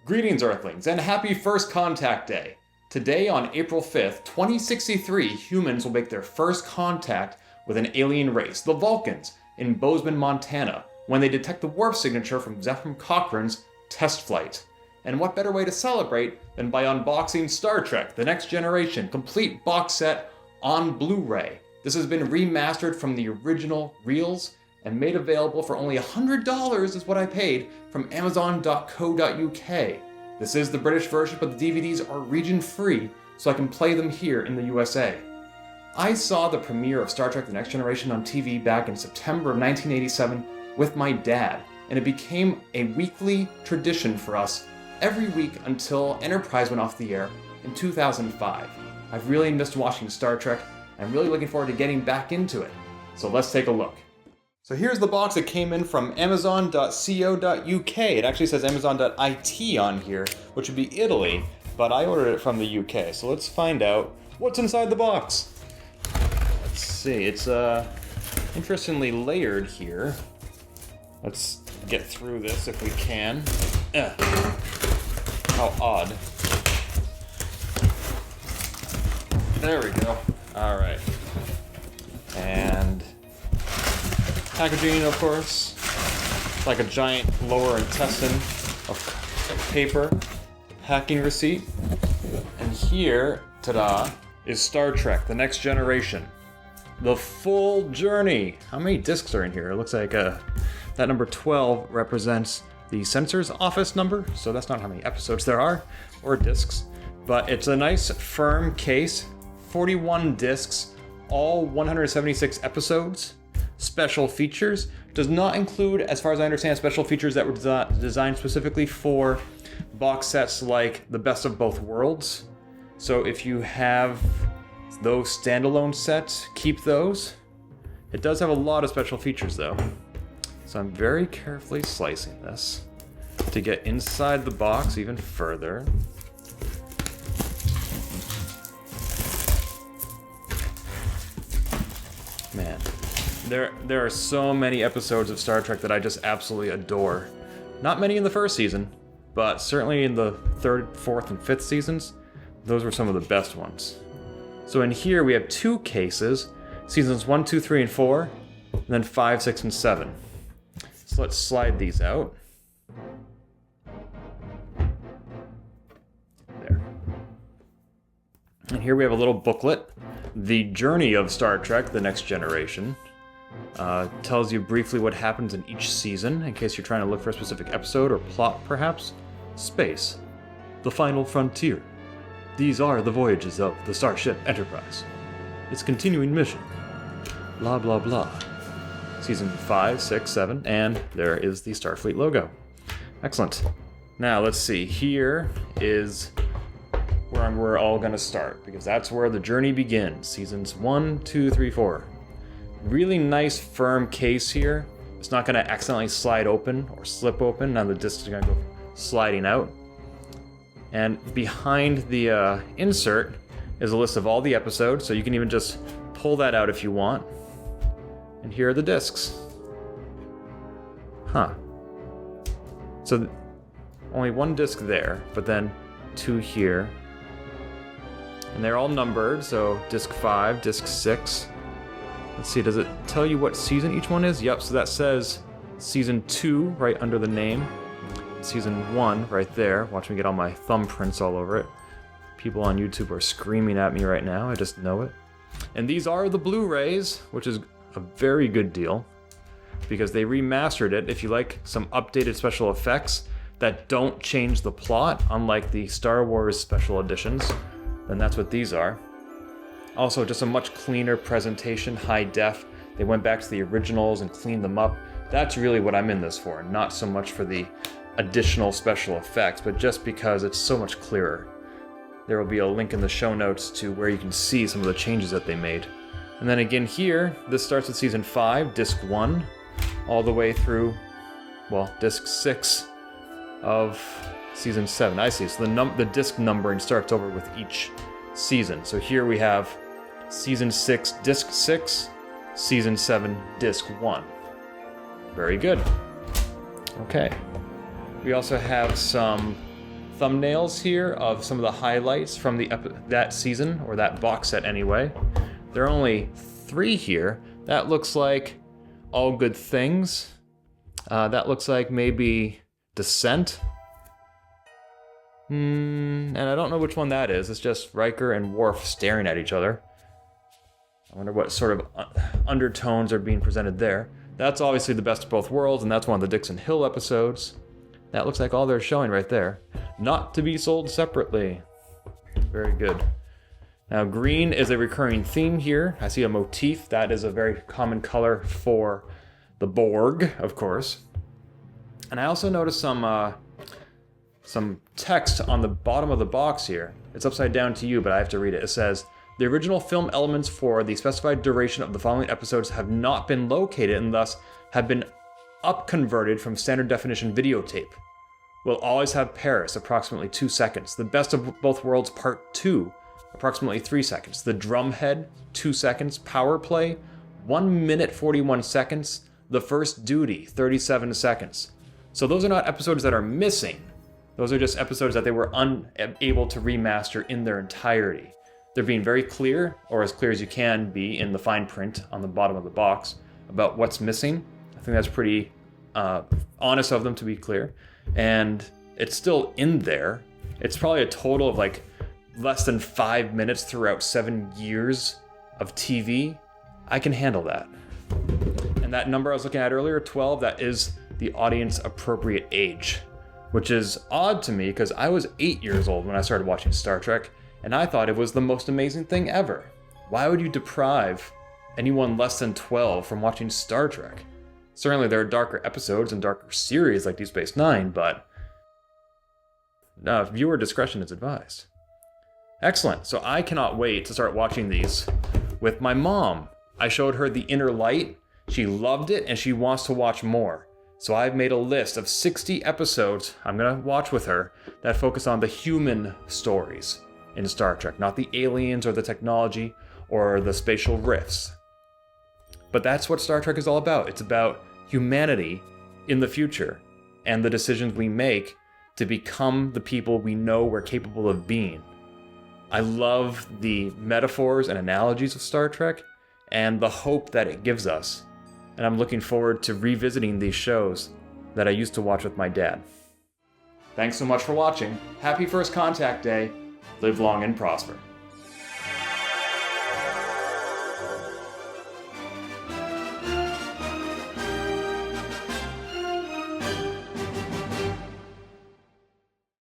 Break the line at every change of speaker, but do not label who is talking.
Greetings, Earthlings, and happy First Contact Day! Today, on April 5th, 2063, humans will make their first contact with an alien race, the Vulcans, in Bozeman, Montana, when they detect the warp signature from Zefram Cochrane's test flight. And what better way to celebrate than by unboxing Star Trek: The Next Generation complete box set on Blu-ray. This has been remastered from the original reels and made available for only $100 is what I paid from Amazon.co.uk. This is the British version, but the DVDs are region-free, so I can play them here in the USA. I saw the premiere of Star Trek: The Next Generation on TV back in September of 1987 with my dad, and it became a weekly tradition for us every week until Enterprise went off the air in 2005. I've really missed watching Star Trek, and I'm really looking forward to getting back into it. So let's take a look. So here's the box that came in from Amazon.co.uk. It actually says Amazon.it on here, which would be Italy, but I ordered it from the UK. So let's find out what's inside the box. Let's see, it's interestingly layered here. Let's get through this if we can. How odd. There we go. Alright. And packaging, of course, like a giant lower intestine of paper, packing receipt, and here, ta-da, is Star Trek: The Next Generation. The full journey. How many discs are in here? It looks like that number 12 represents the censor's office number, so that's not how many episodes there are, or discs, but it's a nice firm case, 41 discs, all 176 episodes. Special features does not include, as far as I understand, special features that were designed specifically for box sets like The Best of Both Worlds. So if you have those standalone sets, keep those. It does have a lot of special features though. So I'm very carefully slicing this to get inside the box even further. Man. There are so many episodes of Star Trek that I just absolutely adore. Not many in the first season, but certainly in the 3rd, 4th, and 5th seasons, those were some of the best ones. So in here we have 2 cases, seasons 1, 2, 3, and 4, and then 5, 6, and 7. So let's slide these out. There. And here we have a little booklet, The Journey of Star Trek: The Next Generation. Tells you briefly what happens in each season, in case you're trying to look for a specific episode or plot, perhaps. Space. The Final Frontier. These are the voyages of the Starship Enterprise. Its continuing mission. Blah, blah, blah. Season 5, 6, 7, and there is the Starfleet logo. Excellent. Now, let's see. Here is where we're all going to start, because that's where the journey begins. Seasons 1, 2, 3, 4. Really nice firm case here. It's not going to accidentally slide open or slip open. Now the discs are going to go sliding out. And behind the insert is a list of all the episodes, so you can even just pull that out if you want. And here are the discs. Huh. So only 1 disc there, but then 2 here. And they're all numbered, so disc 5, disc 6. Let's see, does it tell you what season each one is? Yep, so that says season 2 right under the name. Season 1 right there. Watch me get all my thumbprints all over it. People on YouTube are screaming at me right now, I just know it. And these are the Blu-rays, which is a very good deal, because they remastered it. If you like some updated special effects that don't change the plot, unlike the Star Wars special editions, then that's what these are. Also, just a much cleaner presentation, high def. They went back to the originals and cleaned them up. That's really what I'm in this for, not so much for the additional special effects, but just because it's so much clearer. There will be a link in the show notes to where you can see some of the changes that they made. And then again here, this starts with season 5, disc 1, all the way through, well, disc 6 of season 7. I see, so the disc numbering starts over with each season. So here we have season 6, disc 6, season 7, disc 1. Very good. Okay. We also have some thumbnails here of some of the highlights from that season, or that box set anyway. There are only 3 here. That looks like All Good Things. That looks like maybe Descent. And I don't know which one that is. It's just Riker and Worf staring at each other. I wonder what sort of undertones are being presented there. That's obviously the Best of Both Worlds, and that's one of the Dixon Hill episodes. That looks like all they're showing right there. Not to be sold separately. Very good. Now, green is a recurring theme here. I see a motif. That is a very common color for the Borg, of course. And I also noticed some text on the bottom of the box here. It's upside down to you, but I have to read it. It says, "The original film elements for the specified duration of the following episodes have not been located and thus have been upconverted from standard definition videotape. We'll always have Paris, approximately 2 seconds. The Best of Both Worlds Part 2, approximately 3 seconds. The Drumhead, 2 seconds. Power Play, 1 minute 41 seconds. The First Duty, 37 seconds. So those are not episodes that are missing. Those are just episodes that they were unable to remaster in their entirety. They're being very clear, or as clear as you can be in the fine print on the bottom of the box, about what's missing. I think that's pretty honest of them to be clear. And it's still in there. It's probably a total of like less than 5 minutes throughout 7 years of TV. I can handle that. And that number I was looking at earlier, 12, that is the audience appropriate age, which is odd to me because I was 8 years old when I started watching Star Trek, and I thought it was the most amazing thing ever. Why would you deprive anyone less than 12 from watching Star Trek? Certainly there are darker episodes and darker series like Deep Space Nine, but viewer discretion is advised. Excellent. So I cannot wait to start watching these with my mom. I showed her The Inner Light. She loved it and she wants to watch more. So I've made a list of 60 episodes I'm going to watch with her that focus on the human stories in Star Trek, not the aliens or the technology or the spatial rifts. But that's what Star Trek is all about. It's about humanity in the future and the decisions we make to become the people we know we're capable of being. I love the metaphors and analogies of Star Trek and the hope that it gives us. And I'm looking forward to revisiting these shows that I used to watch with my dad. Thanks so much for watching. Happy First Contact Day. Live long and prosper.